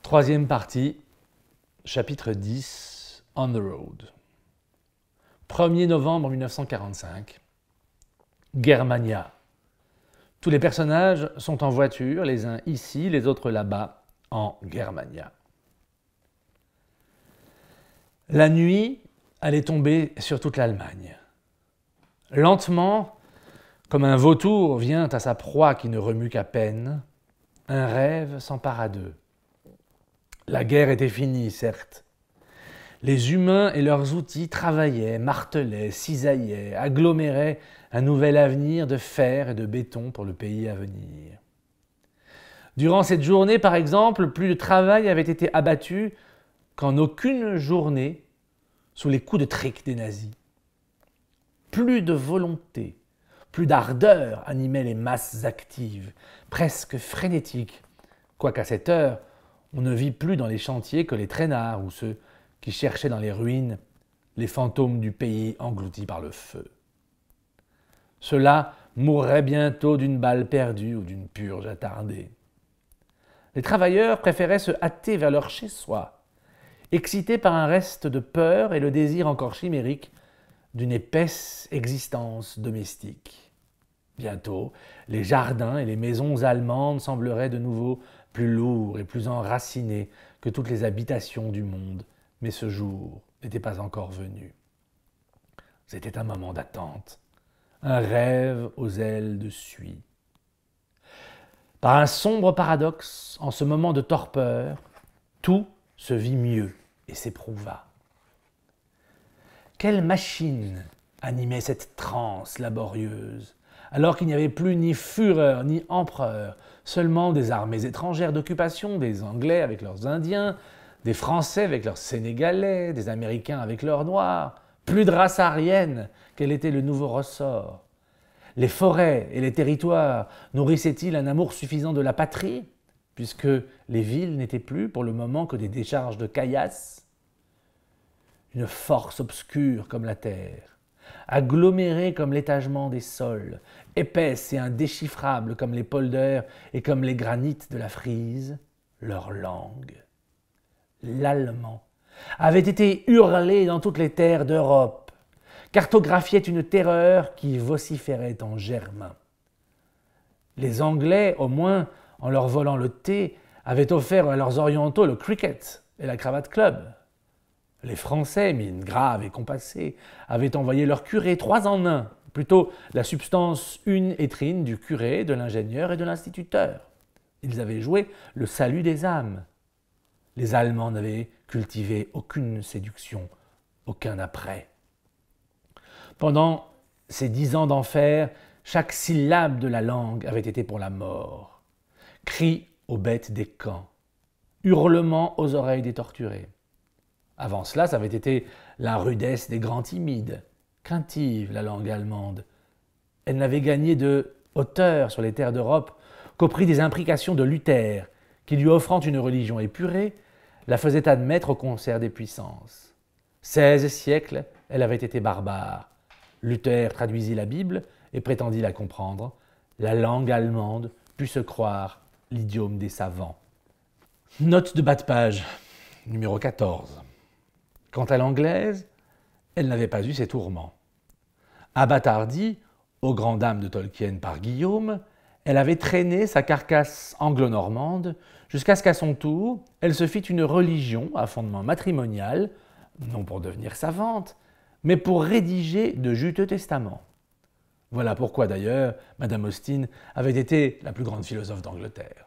Troisième partie, chapitre 10, On the Road. 1er novembre 1945, Germania. Tous les personnages sont en voiture, les uns ici, les autres là-bas, en Germania. La nuit allait tomber sur toute l'Allemagne. Lentement, comme un vautour vient à sa proie qui ne remue qu'à peine, un rêve s'empara d'eux. La guerre était finie, certes. Les humains et leurs outils travaillaient, martelaient, cisaillaient, aggloméraient un nouvel avenir de fer et de béton pour le pays à venir. Durant cette journée, par exemple, plus de travail avait été abattu qu'en aucune journée sous les coups de trique des nazis. Plus de volonté, plus d'ardeur animait les masses actives, presque frénétiques, quoiqu'à cette heure, on ne vit plus dans les chantiers que les traînards ou ceux qui cherchaient dans les ruines les fantômes du pays engloutis par le feu. Ceux-là mourraient bientôt d'une balle perdue ou d'une purge attardée. Les travailleurs préféraient se hâter vers leur chez-soi, excités par un reste de peur et le désir encore chimérique d'une épaisse existence domestique. Bientôt, les jardins et les maisons allemandes sembleraient de nouveau plus lourds et plus enracinés que toutes les habitations du monde, mais ce jour n'était pas encore venu. C'était un moment d'attente, un rêve aux ailes de suie. Par un sombre paradoxe, en ce moment de torpeur, tout se vit mieux et s'éprouva. Quelle machine animait cette transe laborieuse, alors qu'il n'y avait plus ni Führer ni empereur, seulement des armées étrangères d'occupation, des Anglais avec leurs Indiens, des Français avec leurs Sénégalais, des Américains avec leurs Noirs, plus de race aryenne, quel était le nouveau ressort? Les forêts et les territoires nourrissaient-ils un amour suffisant de la patrie, puisque les villes n'étaient plus pour le moment que des décharges de caillasses? Une force obscure comme la terre, agglomérée comme l'étagement des sols, épaisse et indéchiffrable comme les polders et comme les granites de la Frise, leur langue, l'allemand, avait été hurlé dans toutes les terres d'Europe, cartographiait une terreur qui vociférait en germain. Les Anglais, au moins, en leur volant le thé, avaient offert à leurs orientaux le cricket et la cravate club. Les Français, mine grave et compassée, avaient envoyé leur curé 3 en 1, plutôt la substance une et trine du curé, de l'ingénieur et de l'instituteur. Ils avaient joué le salut des âmes. Les Allemands n'avaient cultivé aucune séduction, aucun après. Pendant ces 10 ans d'enfer, chaque syllabe de la langue avait été pour la mort. Cris aux bêtes des camps, hurlements aux oreilles des torturés. Avant cela, ça avait été la rudesse des grands timides, craintive la langue allemande. Elle n'avait gagné de hauteur sur les terres d'Europe qu'au prix des imprécations de Luther, qui lui offrant une religion épurée, la faisait admettre au concert des puissances. 16 siècles, elle avait été barbare. Luther traduisit la Bible et prétendit la comprendre. La langue allemande put se croire l'idiome des savants. Note de bas de page, numéro 14. Quant à l'anglaise, elle n'avait pas eu ses tourments. Abattardie, aux grandes dames de Tolkien par Guillaume, elle avait traîné sa carcasse anglo-normande jusqu'à ce qu'à son tour, elle se fît une religion à fondement matrimonial, non pour devenir savante, mais pour rédiger de juteux testaments. Voilà pourquoi d'ailleurs Madame Austin avait été la plus grande philosophe d'Angleterre.